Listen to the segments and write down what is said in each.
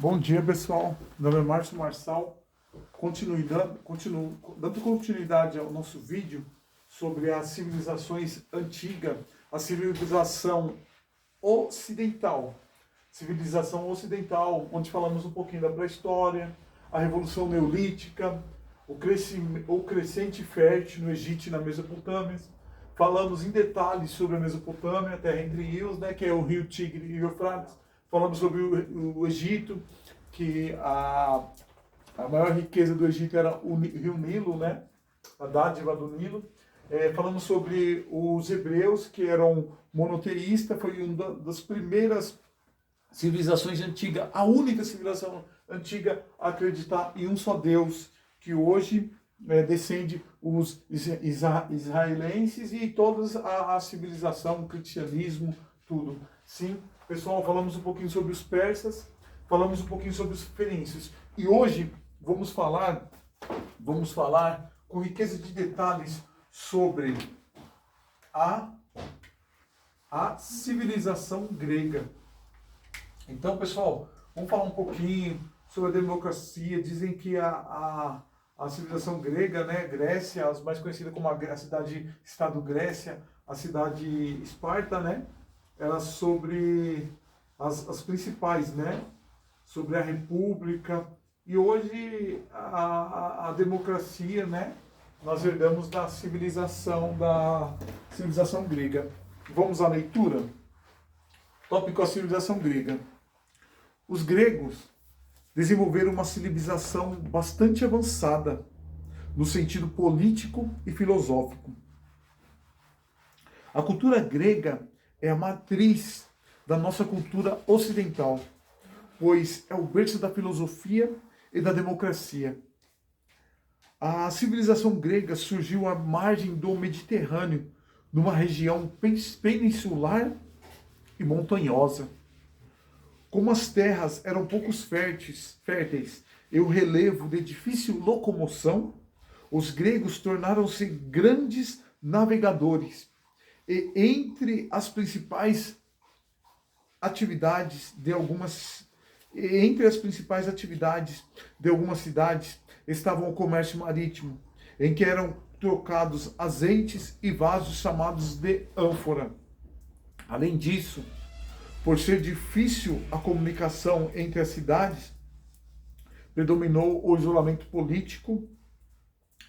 Bom dia, pessoal. Meu nome é Márcio Marçal. Continuo dando continuidade ao nosso vídeo sobre as civilizações antigas, a civilização ocidental. Civilização ocidental, onde falamos um pouquinho da pré-história, a Revolução Neolítica, o crescente fértil no Egito e na Mesopotâmia. Falamos em detalhes sobre a Mesopotâmia, a terra entre rios, né, que é o rio Tigre e o Eufrates. Falamos sobre o Egito, que a maior riqueza do Egito era o rio Nilo, né, a dádiva do Nilo. Falamos sobre os hebreus, que eram monoteístas, foi uma das primeiras civilizações antigas, a única civilização antiga a acreditar em um só Deus, que hoje descende os israelenses e toda a civilização, o cristianismo, tudo. Sim, pessoal, falamos um pouquinho sobre os persas, falamos um pouquinho sobre os fenícios. E hoje vamos falar com riqueza de detalhes sobre a civilização grega. Então, pessoal, vamos falar um pouquinho sobre a democracia. Dizem que a civilização grega, né, Grécia, as mais conhecidas como a cidade-estado Grécia, a cidade Esparta, né, era sobre as principais, né, sobre a república. E hoje a democracia, né, nós herdamos da civilização grega. Vamos à leitura? Tópico: a civilização grega. Os gregos desenvolveram uma civilização bastante avançada no sentido político e filosófico. A cultura grega é a matriz da nossa cultura ocidental, pois é o berço da filosofia e da democracia. A civilização grega surgiu à margem do Mediterrâneo, numa região peninsular e montanhosa. Como as terras eram pouco férteis e o relevo de difícil locomoção, os gregos tornaram-se grandes navegadores. E entre as principais atividades de algumas cidades estavam o comércio marítimo, em que eram trocados azeites e vasos chamados de ânfora. Além disso, por ser difícil a comunicação entre as cidades, predominou o isolamento político.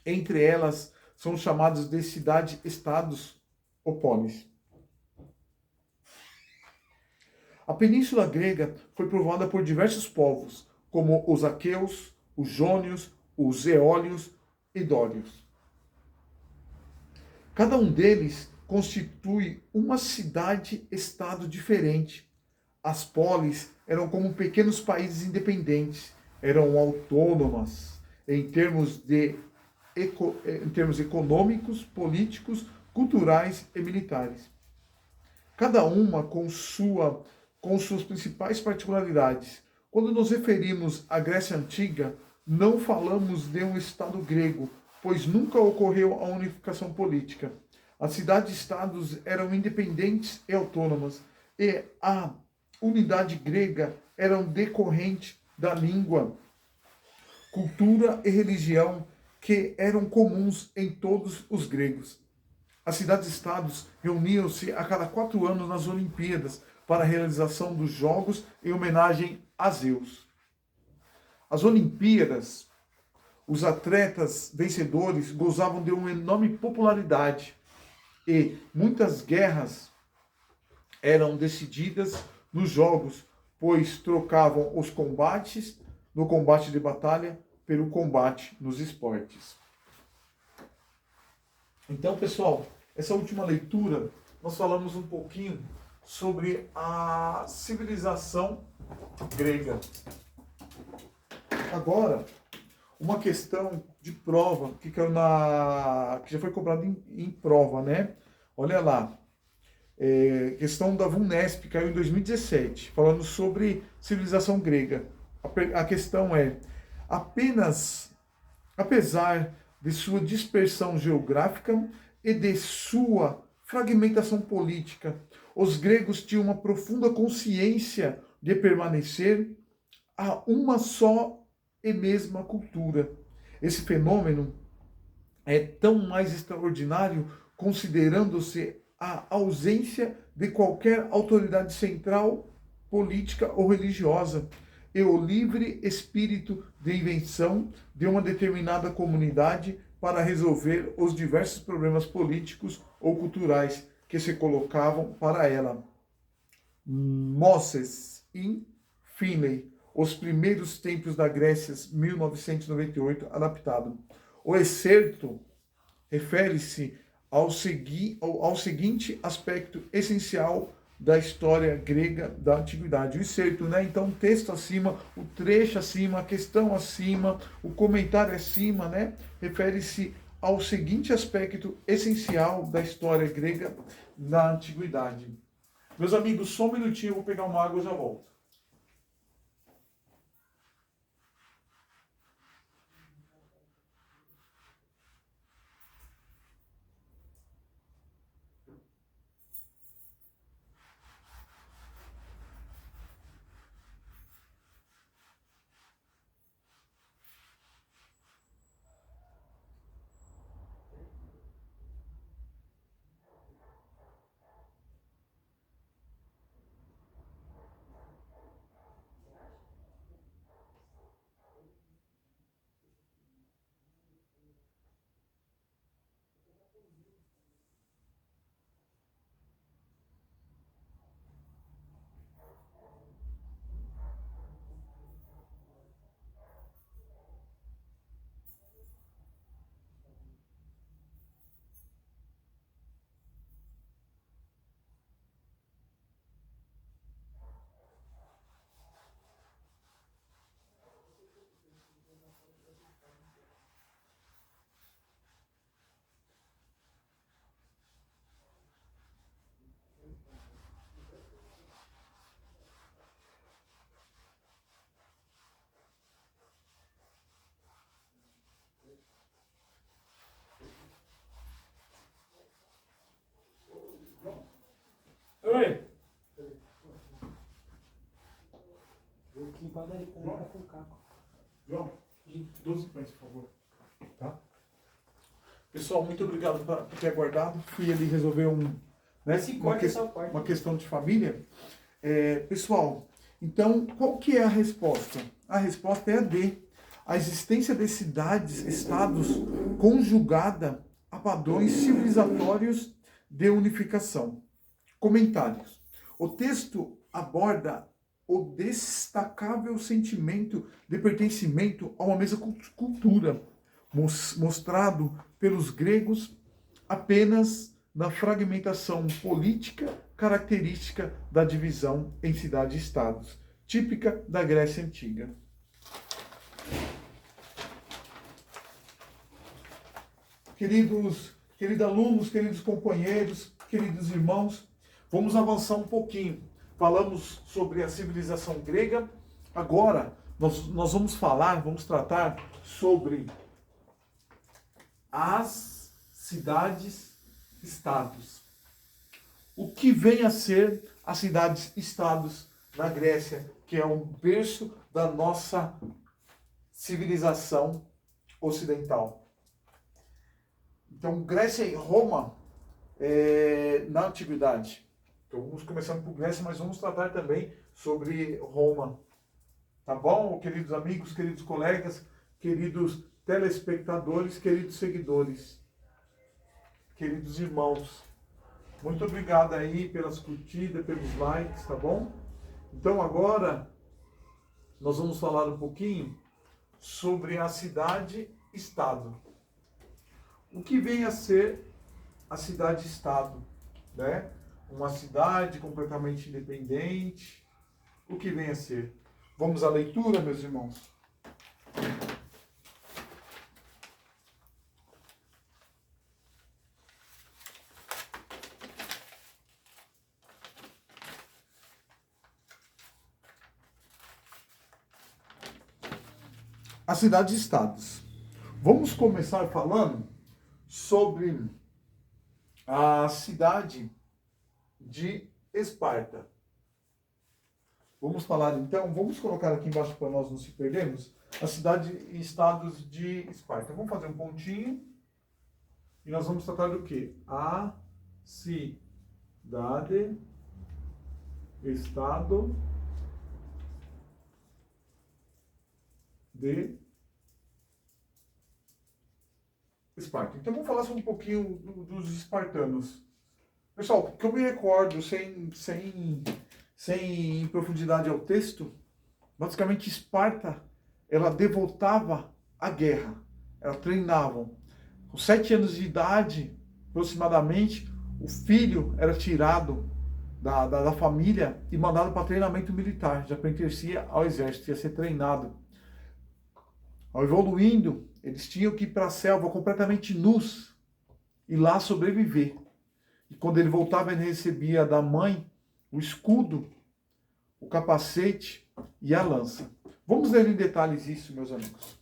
Entre elas, são chamados de cidade-estados ou polis. A península grega foi povoada por diversos povos, como os aqueus, os jônios, os eólios e dórios. Cada um deles constitui uma cidade-estado diferente. As polis eram como pequenos países independentes, eram autônomas em termos econômicos, políticos, culturais e militares. Cada uma com suas principais particularidades. Quando nos referimos à Grécia Antiga, não falamos de um Estado grego, pois nunca ocorreu a unificação política. As cidades-estados eram independentes e autônomas, e a unidade grega era decorrente da língua, cultura e religião que eram comuns em todos os gregos. As cidades-estados reuniam-se a cada 4 anos nas Olimpíadas para a realização dos jogos em homenagem a Zeus. As Olimpíadas, os atletas vencedores gozavam de uma enorme popularidade e muitas guerras eram decididas nos jogos, pois trocavam os combates no combate de batalha pelo combate nos esportes. Então, pessoal, essa última leitura nós falamos um pouquinho sobre a civilização grega. Agora, uma questão de prova que já foi cobrada em prova, né? Olha lá. Questão da VUNESP, caiu em 2017, falando sobre civilização grega. A questão é: apesar de sua dispersão geográfica e de sua fragmentação política, os gregos tinham uma profunda consciência de permanecer a uma só e mesma cultura. Esse fenômeno é tão mais extraordinário considerando-se a ausência de qualquer autoridade central, política ou religiosa, e o livre espírito de invenção de uma determinada comunidade para resolver os diversos problemas políticos ou culturais que se colocavam para ela. Moses e Finlay, Os Primeiros Tempos da Grécia, 1998, adaptado. O excerto refere-se ao seguinte aspecto essencial da história grega da antiguidade. O excerto, né? Então, o texto acima, o trecho acima, a questão acima, o comentário acima, né? Refere-se ao seguinte aspecto essencial da história grega da antiguidade. Meus amigos, só um minutinho, eu vou pegar uma água e já volto. Oi. João, 12 pães, por favor. Tá? Pessoal, muito obrigado por ter aguardado. Fui ali resolver uma questão de família. Pessoal, então, qual que é a resposta? A resposta é a D. A existência de cidades, estados, conjugada a padrões civilizatórios de unificação. Comentários. O texto aborda o destacável sentimento de pertencimento a uma mesma cultura, mostrado pelos gregos apenas na fragmentação política característica da divisão em cidades-estados, típica da Grécia Antiga. Queridos alunos, queridos companheiros, queridos irmãos, vamos avançar um pouquinho. Falamos sobre a civilização grega. Agora, nós vamos tratar sobre as cidades-estados. O que vem a ser as cidades-estados na Grécia, que é um berço da nossa civilização ocidental. Então, Grécia e Roma, na antiguidade. Então, vamos começando por Grécia, mas vamos tratar também sobre Roma. Tá bom, queridos amigos, queridos colegas, queridos telespectadores, queridos seguidores, queridos irmãos. Muito obrigado aí pelas curtidas, pelos likes, tá bom? Então agora nós vamos falar um pouquinho sobre a cidade-estado. O que vem a ser a cidade-estado, né? Uma cidade completamente independente. O que vem a ser? Vamos à leitura, meus irmãos? As cidades-estados. Vamos começar falando sobre a cidade de Esparta. Vamos falar então, vamos colocar aqui embaixo para nós não se perdermos, a cidade e estados de Esparta. Vamos fazer um pontinho e nós vamos tratar do quê? A cidade, estado de Esparta. Então vamos falar só um pouquinho dos espartanos. Pessoal, que eu me recordo, sem profundidade ao texto, basicamente Esparta, ela devotava a guerra. Ela treinava. Com 7 anos de idade, aproximadamente, o filho era tirado da família e mandado para treinamento militar. Já pertencia ao exército, ia ser treinado. Ao evoluindo, eles tinham que ir para a selva completamente nus e lá sobreviver. E quando ele voltava, ele recebia da mãe o escudo, o capacete e a lança. Vamos ler em detalhes isso, meus amigos.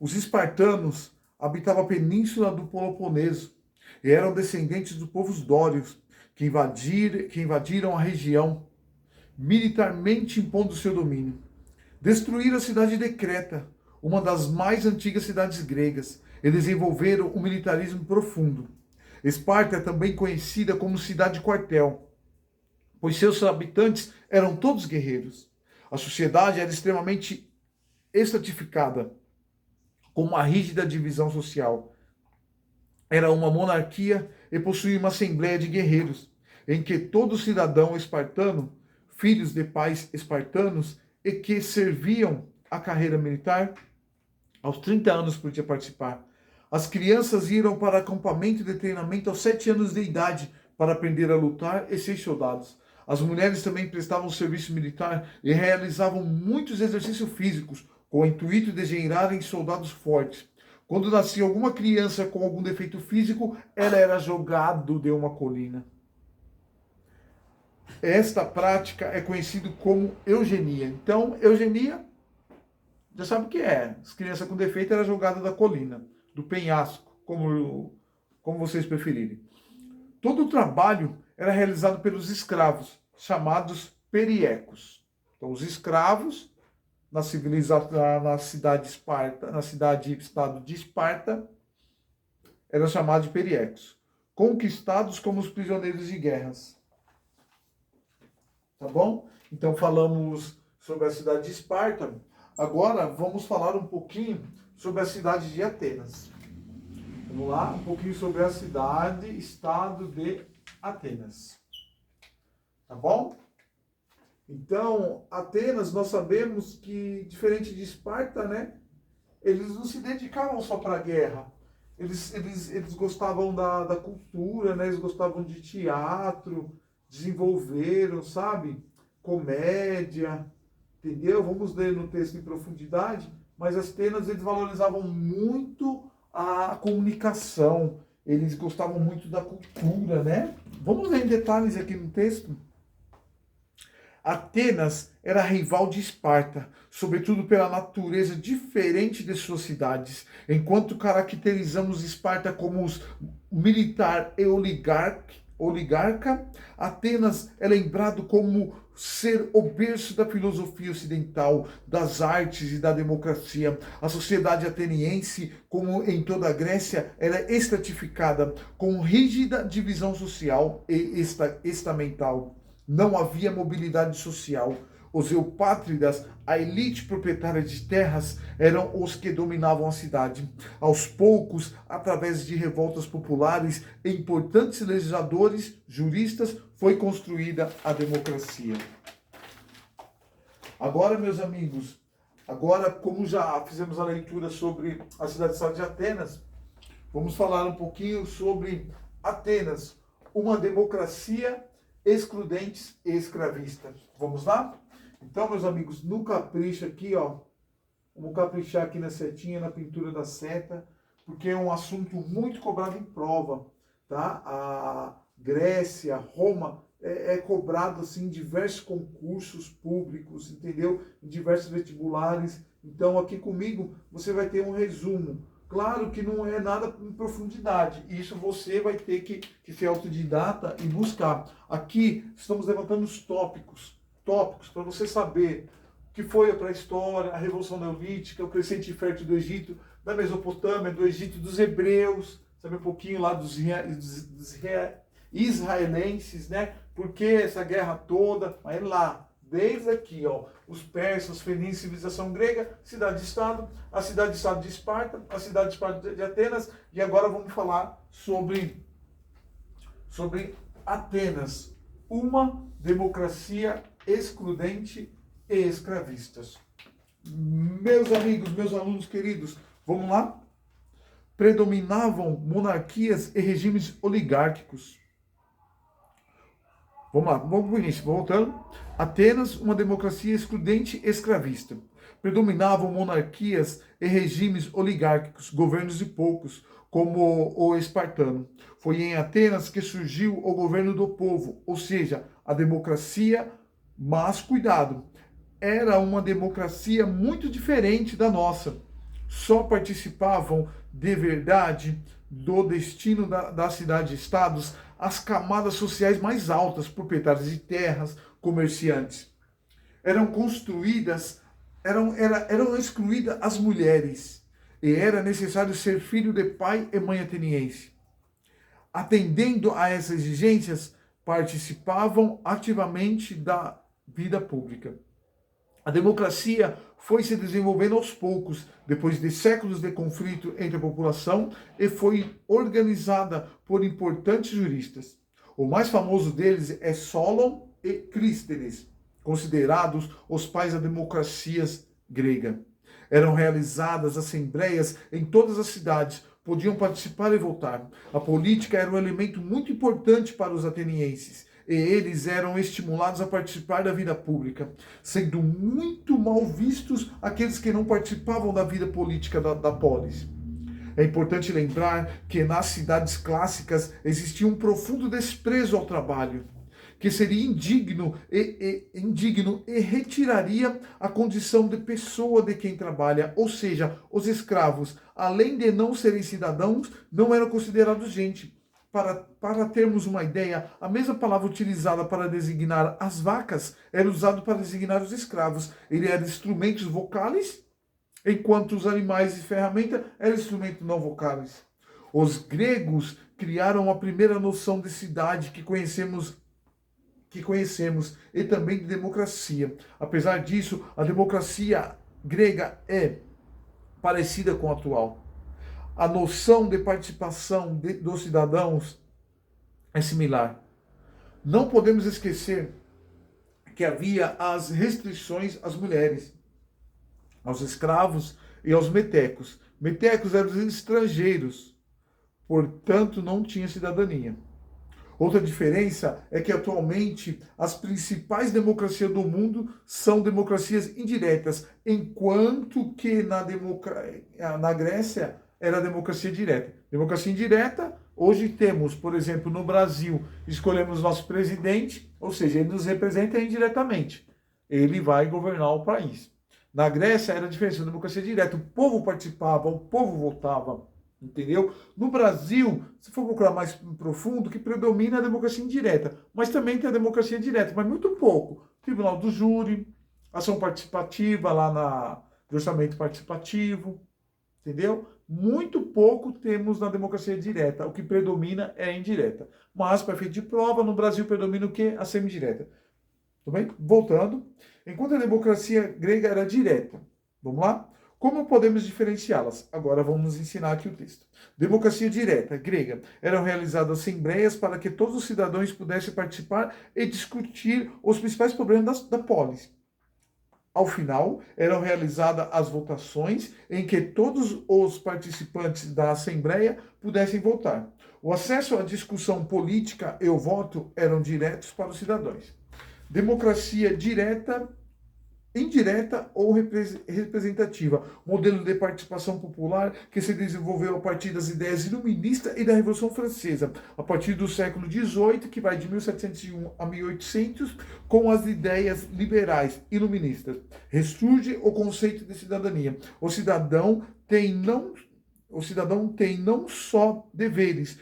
Os espartanos habitavam a península do Peloponeso e eram descendentes dos povos dórios que invadiram a região, militarmente impondo seu domínio. Destruíram a cidade de Creta, uma das mais antigas cidades gregas, e desenvolveram um militarismo profundo. Esparta é também conhecida como cidade-quartel, pois seus habitantes eram todos guerreiros. A sociedade era extremamente estratificada, com uma rígida divisão social. Era uma monarquia e possuía uma assembleia de guerreiros, em que todo cidadão espartano, filhos de pais espartanos, e que serviam a carreira militar, aos 30 anos podia participar. As crianças iam para acampamento de treinamento aos 7 anos de idade para aprender a lutar e ser soldados. As mulheres também prestavam serviço militar e realizavam muitos exercícios físicos com o intuito de gerarem soldados fortes. Quando nascia alguma criança com algum defeito físico, ela era jogada de uma colina. Esta prática é conhecida como eugenia. Então, eugenia, já sabe o que é. As crianças com defeito eram jogadas da colina, do penhasco, como vocês preferirem. Todo o trabalho era realizado pelos escravos, chamados periecos. Então, os escravos, na cidade-estado de Esparta, eram chamados de periecos, conquistados como os prisioneiros de guerras. Tá bom? Então, falamos sobre a cidade de Esparta. Agora, vamos falar um pouquinho sobre a cidade de Atenas. Vamos lá, um pouquinho sobre a cidade-estado de Atenas. Tá bom? Então, Atenas, nós sabemos que, diferente de Esparta, né? Eles não se dedicavam só para a guerra. Eles gostavam da cultura, né? Eles gostavam de teatro, desenvolveram, sabe? Comédia, entendeu? Vamos ler no texto em profundidade, mas as Atenas, eles valorizavam muito a comunicação, eles gostavam muito da cultura, né? Vamos ler em detalhes aqui no texto. Atenas era rival de Esparta, sobretudo pela natureza diferente de suas cidades. Enquanto caracterizamos Esparta como militar e oligarca, Atenas é lembrado como ser o berço da filosofia ocidental, das artes e da democracia. A sociedade ateniense, como em toda a Grécia, era estratificada, com rígida divisão social e estamental. Não havia mobilidade social. Os eupátridas, a elite proprietária de terras, eram os que dominavam a cidade. Aos poucos, através de revoltas populares e importantes legisladores, juristas, foi construída a democracia. Agora, meus amigos, como já fizemos a leitura sobre a cidade-estado de Atenas, vamos falar um pouquinho sobre Atenas, uma democracia excludente e escravista. Vamos lá? Então, meus amigos, no capricho aqui, ó, vamos caprichar aqui na setinha, na pintura da seta, porque é um assunto muito cobrado em prova, tá? A Grécia, Roma, é cobrado assim em diversos concursos públicos, entendeu? Em diversos vestibulares. Então, aqui comigo, você vai ter um resumo. Claro que não é nada em profundidade. Isso você vai ter que ser autodidata e buscar. Aqui estamos levantando os tópicos para você saber o que foi a pré-história, a Revolução Neolítica, o crescente fértil do Egito, da Mesopotâmia, do Egito, dos hebreus, sabe um pouquinho lá dos israelenses, né? Por que essa guerra toda? Mas lá, desde aqui, ó, os persas, fenícios, civilização grega, cidade-estado, a cidade-estado de Esparta, a cidade-estado de Atenas, e agora vamos falar sobre Atenas, uma democracia excludente e escravista. Meus amigos, meus alunos queridos, vamos lá? Predominavam monarquias e regimes oligárquicos. Vamos lá, vamos para o início, voltando. Atenas, uma democracia excludente e escravista. Predominavam monarquias e regimes oligárquicos, governos de poucos, como o espartano. Foi em Atenas que surgiu o governo do povo, ou seja, a democracia, mas cuidado, era uma democracia muito diferente da nossa. Só participavam de verdade do destino das cidades-estados as camadas sociais mais altas, proprietários de terras, comerciantes. Eram excluídas as mulheres, e era necessário ser filho de pai e mãe ateniense. Atendendo a essas exigências, participavam ativamente da vida pública. A democracia foi se desenvolvendo aos poucos, depois de séculos de conflito entre a população, e foi organizada por importantes juristas. O mais famoso deles é Solon e Clístenes, considerados os pais da democracia grega. Eram realizadas assembleias em todas as cidades, podiam participar e votar. A política era um elemento muito importante para os atenienses, e eles eram estimulados a participar da vida pública, sendo muito mal vistos aqueles que não participavam da vida política da polis. É importante lembrar que nas cidades clássicas existia um profundo desprezo ao trabalho, que seria indigno e retiraria a condição de pessoa de quem trabalha, ou seja, os escravos, além de não serem cidadãos, não eram considerados gente. Para termos uma ideia, a mesma palavra utilizada para designar as vacas era usada para designar os escravos. Ele era instrumentos vocais, enquanto os animais de ferramenta eram instrumentos não vocais. Os gregos criaram a primeira noção de cidade que conhecemos e também de democracia. Apesar disso, a democracia grega é parecida com a atual. A noção de participação dos cidadãos é similar. Não podemos esquecer que havia as restrições às mulheres, aos escravos e aos metecos. Metecos eram os estrangeiros, portanto não tinham cidadania. Outra diferença é que atualmente as principais democracias do mundo são democracias indiretas, enquanto que na Grécia era a democracia direta. Democracia indireta, hoje temos, por exemplo, no Brasil, escolhemos nosso presidente, ou seja, ele nos representa indiretamente. Ele vai governar o país. Na Grécia era a diferença da democracia direta. O povo participava, o povo votava, entendeu? No Brasil, se for procurar mais profundo, que predomina a democracia indireta. Mas também tem a democracia direta, mas muito pouco. Tribunal do Júri, ação participativa lá do orçamento participativo, entendeu? Muito pouco temos na democracia direta. O que predomina é a indireta. Mas, para efeito de prova, no Brasil predomina o quê? A semidireta. Tudo bem? Voltando. Enquanto a democracia grega era direta. Vamos lá? Como podemos diferenciá-las? Agora vamos ensinar aqui o texto. Democracia direta, grega. Eram realizadas assembleias para que todos os cidadãos pudessem participar e discutir os principais problemas da polis. Ao final, eram realizadas as votações em que todos os participantes da Assembleia pudessem votar. O acesso à discussão política e o voto eram diretos para os cidadãos. Democracia direta, indireta ou representativa, modelo de participação popular que se desenvolveu a partir das ideias iluministas e da Revolução Francesa, a partir do século XVIII, que vai de 1701 a 1800, com as ideias liberais iluministas. Ressurge o conceito de cidadania. O cidadão tem não o cidadão tem não só deveres,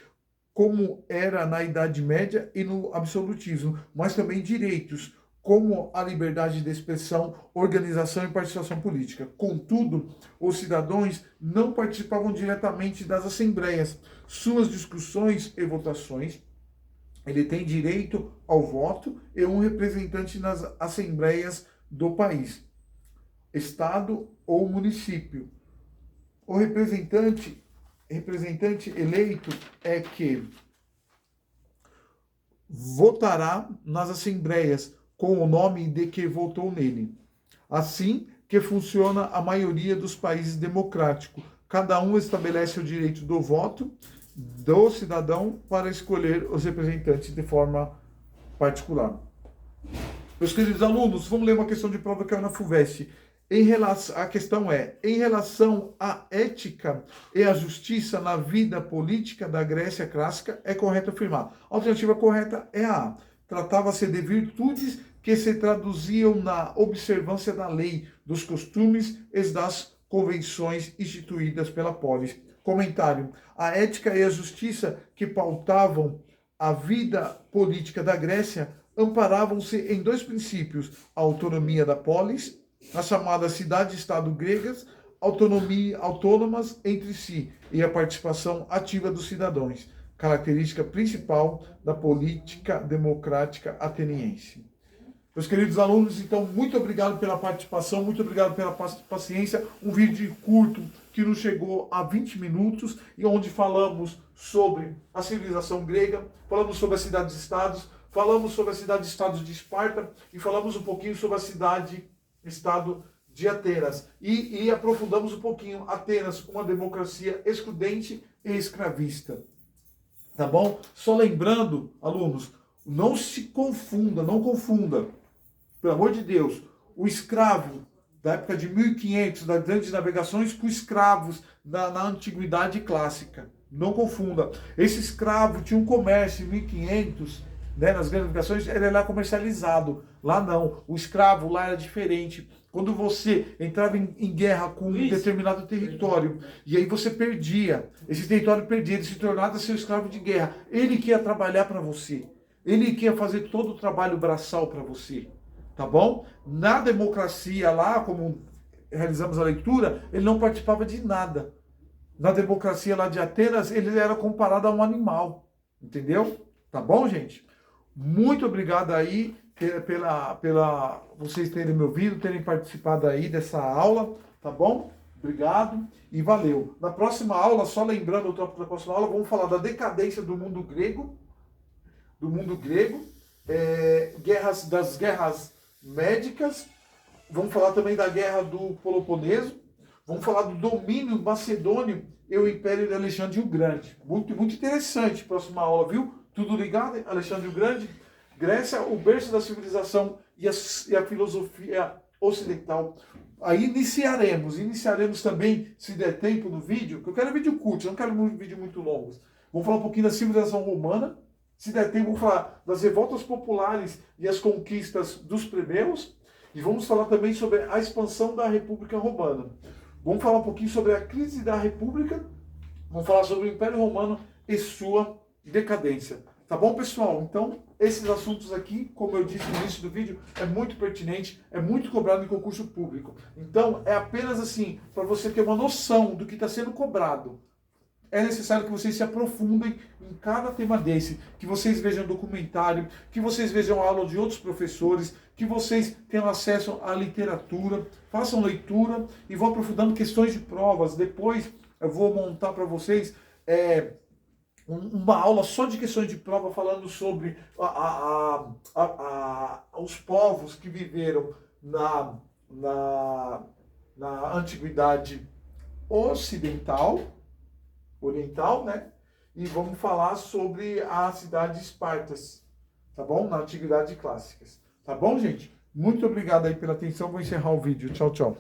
como era na Idade Média e no absolutismo, mas também direitos, como a liberdade de expressão, organização e participação política. Contudo, os cidadãos não participavam diretamente das assembleias. Suas discussões e votações, ele tem direito ao voto e um representante nas assembleias do país, estado ou município. O representante eleito é que votará nas assembleias com o nome de que votou nele. Assim que funciona a maioria dos países democráticos. Cada um estabelece o direito do voto do cidadão para escolher os representantes de forma particular. Meus queridos alunos, vamos ler uma questão de prova que é na FUVEST. A questão é, em relação à ética e à justiça na vida política da Grécia clássica, é correto afirmar. A alternativa correta é a A. Tratava-se de virtudes que se traduziam na observância da lei, dos costumes e das convenções instituídas pela polis. Comentário. A ética e a justiça que pautavam a vida política da Grécia amparavam-se em dois princípios: a autonomia da polis, as chamadas cidades-estado gregas, autônomas entre si, e a participação ativa dos cidadãos, característica principal da política democrática ateniense. Meus queridos alunos, então, muito obrigado pela participação, muito obrigado pela paciência. Um vídeo curto que nos chegou a 20 minutos e onde falamos sobre a civilização grega, falamos sobre as cidades-estados, falamos sobre a cidade-estado de Esparta e falamos um pouquinho sobre a cidade-estado de Atenas. E aprofundamos um pouquinho Atenas, uma democracia excludente e escravista. Tá bom? Só lembrando, alunos, não se confunda, não confunda, pelo amor de Deus, o escravo da época de 1500, das grandes navegações, com escravos na antiguidade clássica. Não confunda. Esse escravo tinha um comércio em 1500, né, nas grandes navegações, ele era comercializado. Lá não. O escravo lá era diferente. Quando você entrava em guerra com um determinado território, e aí você perdia, esse território perdia, ele se tornava seu escravo de guerra. Ele que ia trabalhar para você. Ele que ia fazer todo o trabalho braçal para você. Tá bom? Na democracia lá, como realizamos a leitura, ele não participava de nada. Na democracia lá de Atenas, ele era comparado a um animal. Entendeu? Tá bom, gente? Muito obrigado aí pela vocês terem me ouvido, terem participado aí dessa aula, tá bom? Obrigado e valeu. Na próxima aula, só lembrando o tópico da próxima aula, vamos falar da decadência do mundo grego, das guerras médicas, vamos falar também da guerra do Peloponeso, vamos falar do domínio macedônio e o Império de Alexandre o Grande. Muito, muito interessante, próxima aula, viu? Tudo ligado, Alexandre o Grande, Grécia, o berço da civilização e a filosofia ocidental. Aí iniciaremos também, se der tempo no vídeo, porque eu quero vídeo curto, eu não quero vídeo muito longos. Vamos falar um pouquinho da civilização romana. Se der tempo, vamos falar das revoltas populares e as conquistas dos plebeus. E vamos falar também sobre a expansão da República Romana. Vamos falar um pouquinho sobre a crise da República. Vamos falar sobre o Império Romano e sua decadência. Tá bom, pessoal? Então, esses assuntos aqui, como eu disse no início do vídeo, é muito pertinente, é muito cobrado em concurso público. Então, é apenas assim, para você ter uma noção do que está sendo cobrado. É necessário que vocês se aprofundem em cada tema desse, que vocês vejam documentário, que vocês vejam aula de outros professores, que vocês tenham acesso à literatura, façam leitura e vão aprofundando questões de provas. Depois eu vou montar para vocês uma aula só de questões de prova, falando sobre os povos que viveram na antiguidade oriental, né? E vamos falar sobre a cidade de Espartas, tá bom? Na antiguidade clássica. Tá bom, gente? Muito obrigado aí pela atenção. Vou encerrar o vídeo. Tchau, tchau.